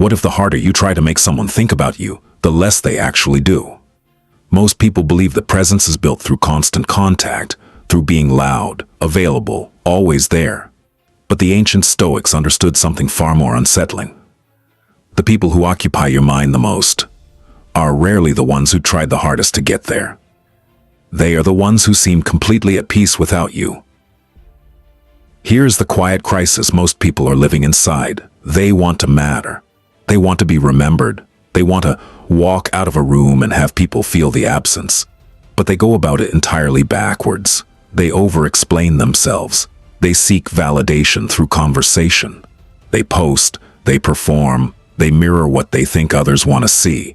What if the harder you try to make someone think about you, the less they actually do? Most people believe that presence is built through constant contact, through being loud, available, always there. But the ancient Stoics understood something far more unsettling. The people who occupy your mind the most are rarely the ones who tried the hardest to get there. They are the ones who seem completely at peace without you. Here's the quiet crisis most people are living inside. They want to matter. They want to be remembered. They want to walk out of a room and have people feel the absence. But they go about it entirely backwards. They over-explain themselves. They seek validation through conversation. They post, they perform, they mirror what they think others want to see.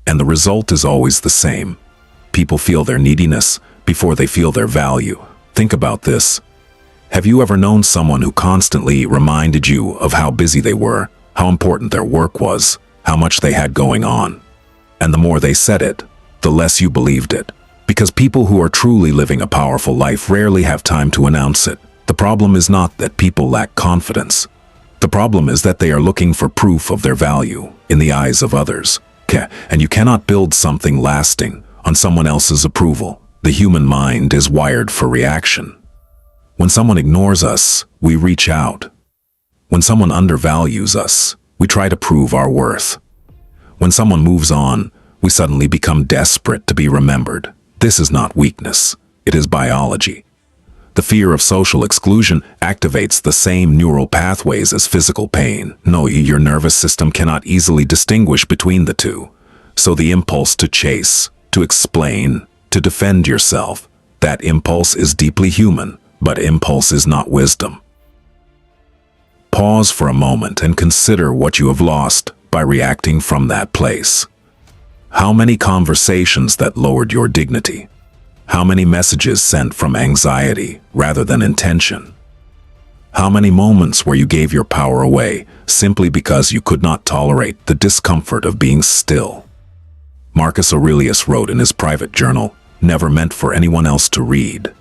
And the result is always the same. People feel their neediness before they feel their value. Think about this. Have you ever known someone who constantly reminded you of how busy they were, how important their work was, how much they had going on? And the more they said it, the less you believed it. Because people who are truly living a powerful life rarely have time to announce it. The problem is not that people lack confidence. The problem is that they are looking for proof of their value in the eyes of others. And you cannot build something lasting on someone else's approval. The human mind is wired for reaction. When someone ignores us, we reach out. When someone undervalues us, we try to prove our worth. When someone moves on, we suddenly become desperate to be remembered. This is not weakness, it is biology. The fear of social exclusion activates the same neural pathways as physical pain. No, your nervous system cannot easily distinguish between the two. So the impulse to chase, to explain, to defend yourself, that impulse is deeply human, but impulse is not wisdom. Pause for a moment and consider what you have lost by reacting from that place. How many conversations that lowered your dignity? How many messages sent from anxiety rather than intention? How many moments where you gave your power away simply because you could not tolerate the discomfort of being still? Marcus Aurelius wrote in his private journal, "Never meant for anyone else to read."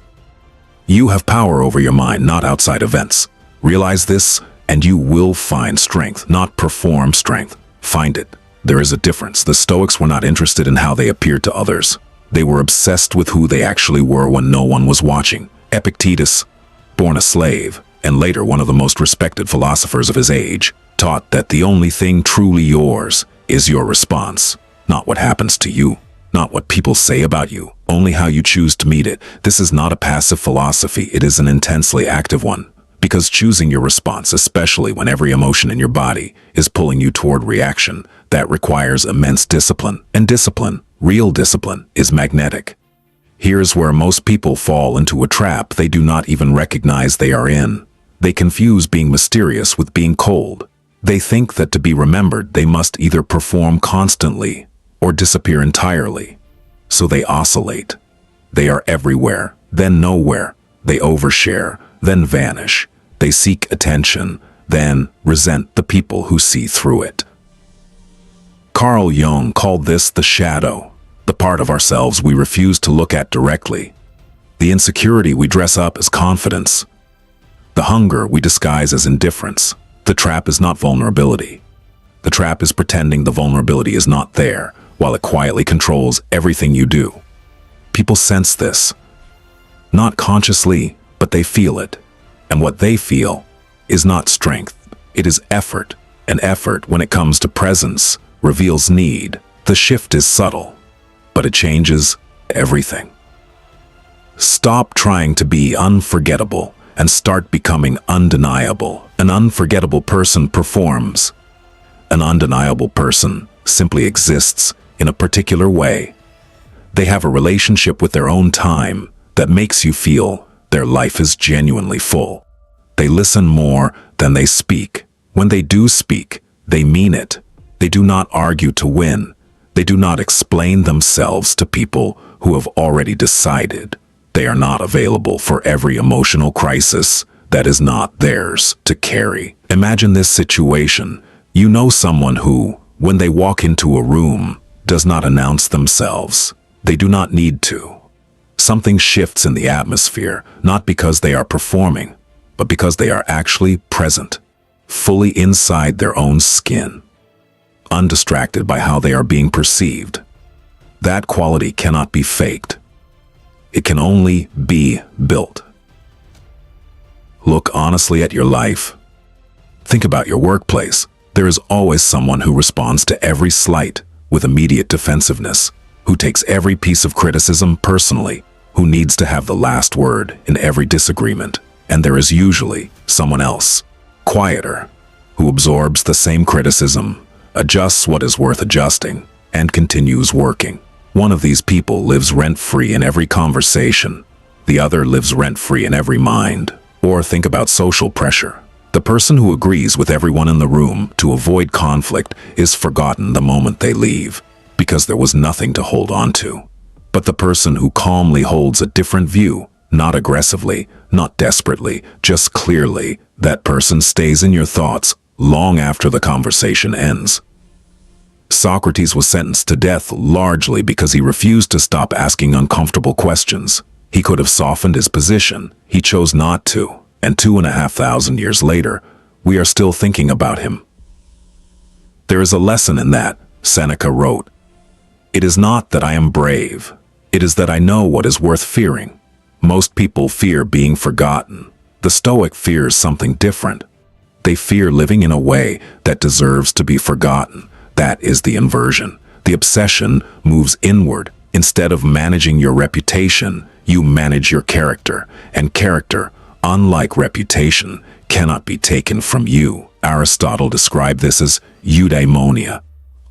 You have power over your mind, not outside events. Realize this, and you will find strength, not perform strength. Find it. There is a difference. The Stoics were not interested in how they appeared to others. They were obsessed with who they actually were when no one was watching. Epictetus, born a slave, and later one of the most respected philosophers of his age, taught that the only thing truly yours is your response, not what happens to you, not what people say about you, only how you choose to meet it. This is not a passive philosophy, it is an intensely active one. Because choosing your response, especially when every emotion in your body is pulling you toward reaction, that requires immense discipline. And discipline, real discipline, is magnetic. Here's where most people fall into a trap they do not even recognize they are in. They confuse being mysterious with being cold. They think that to be remembered, they must either perform constantly or disappear entirely. So they oscillate. They are everywhere, then nowhere. They overshare, then vanish. They seek attention, then resent the people who see through it. Carl Jung called this the shadow, the part of ourselves we refuse to look at directly, the insecurity we dress up as confidence, the hunger we disguise as indifference. The trap is not vulnerability. The trap is pretending the vulnerability is not there, while it quietly controls everything you do. People sense this, not consciously, but they feel it. And what they feel is not strength, it is effort. And effort, when it comes to presence, reveals need. The shift is subtle, but it changes everything. Stop trying to be unforgettable and start becoming undeniable. An unforgettable person performs. An undeniable person simply exists in a particular way. They have a relationship with their own time that makes you feel their life is genuinely full. They listen more than they speak. When they do speak, they mean it. They do not argue to win. They do not explain themselves to people who have already decided. They are not available for every emotional crisis that is not theirs to carry. Imagine this situation. You know someone who, when they walk into a room, does not announce themselves. They do not need to. Something shifts in the atmosphere, not because they are performing, but because they are actually present, fully inside their own skin. undistracted by how they are being perceived. That quality cannot be faked. It can only be built. Look honestly at your life. Think about your workplace. There is always someone who responds to every slight with immediate defensiveness, who takes every piece of criticism personally, who needs to have the last word in every disagreement. And there is usually someone else, quieter, who absorbs the same criticism, adjusts what is worth adjusting, and continues working. One of these people lives rent-free in every conversation. The other lives rent-free in every mind. Or think about social pressure. The person who agrees with everyone in the room to avoid conflict is forgotten the moment they leave, because there was nothing to hold on to. But the person who calmly holds a different view, not aggressively, not desperately, just clearly, that person stays in your thoughts long after the conversation ends. Socrates was sentenced to death largely because he refused to stop asking uncomfortable questions. He could have softened his position. He chose not to, and 2,500 years later, we are still thinking about him. There is a lesson in that, Seneca wrote. It is not that I am brave. It is that I know what is worth fearing. Most people fear being forgotten. The Stoic fears something different. They fear living in a way that deserves to be forgotten. That is the inversion. The obsession moves inward. Instead of managing your reputation, you manage your character. And character, unlike reputation, cannot be taken from you. Aristotle described this as eudaimonia,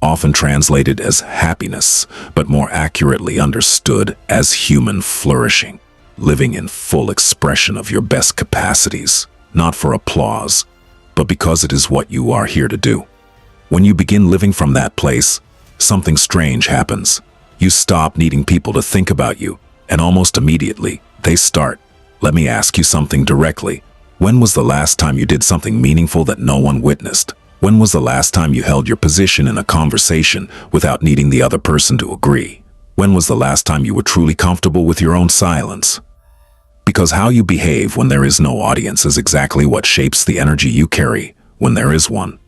often translated as happiness, but more accurately understood as human flourishing, living in full expression of your best capacities, not for applause, but because it is what you are here to do. When you begin living from that place, something strange happens. You stop needing people to think about you, and almost immediately, they start. Let me ask you something directly. When was the last time you did something meaningful that no one witnessed? When was the last time you held your position in a conversation without needing the other person to agree? When was the last time you were truly comfortable with your own silence? Because how you behave when there is no audience is exactly what shapes the energy you carry when there is one.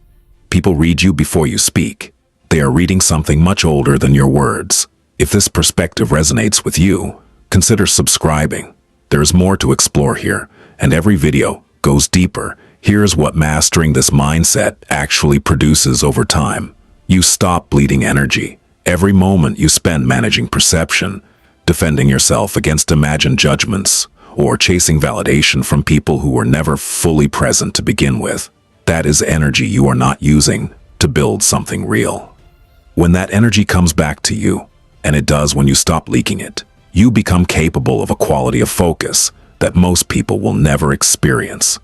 People read you before you speak. They are reading something much older than your words. If this perspective resonates with you, consider subscribing. There is more to explore here, and every video goes deeper. Here's what mastering this mindset actually produces over time. You stop bleeding energy. Every moment you spend managing perception, defending yourself against imagined judgments, or chasing validation from people who were never fully present to begin with, that is energy you are not using to build something real. When that energy comes back to you, and it does when you stop leaking it, you become capable of a quality of focus that most people will never experience.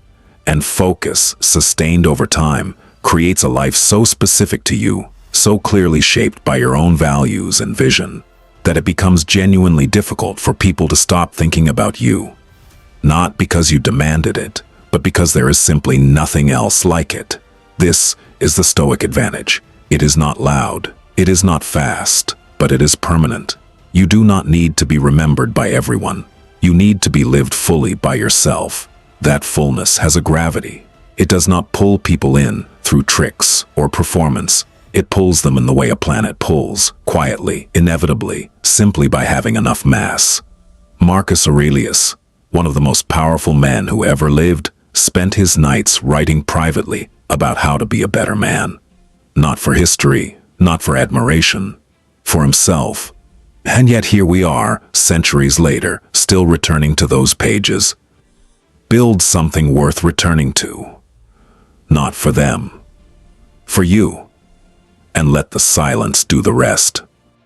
And focus, sustained over time, creates a life so specific to you, so clearly shaped by your own values and vision, that it becomes genuinely difficult for people to stop thinking about you. Not because you demanded it, but because there is simply nothing else like it. This is the Stoic advantage. It is not loud, it is not fast, but it is permanent. You do not need to be remembered by everyone. You need to be lived fully by yourself. That fullness has a gravity. It does not pull people in through tricks or performance. It pulls them in the way a planet pulls, quietly, inevitably, simply by having enough mass. Marcus Aurelius, one of the most powerful men who ever lived, spent his nights writing privately about how to be a better man. Not for history, not for admiration, for himself. And yet here we are, centuries later, still returning to those pages. Build something worth returning to. Not for them. For you. And let the silence do the rest.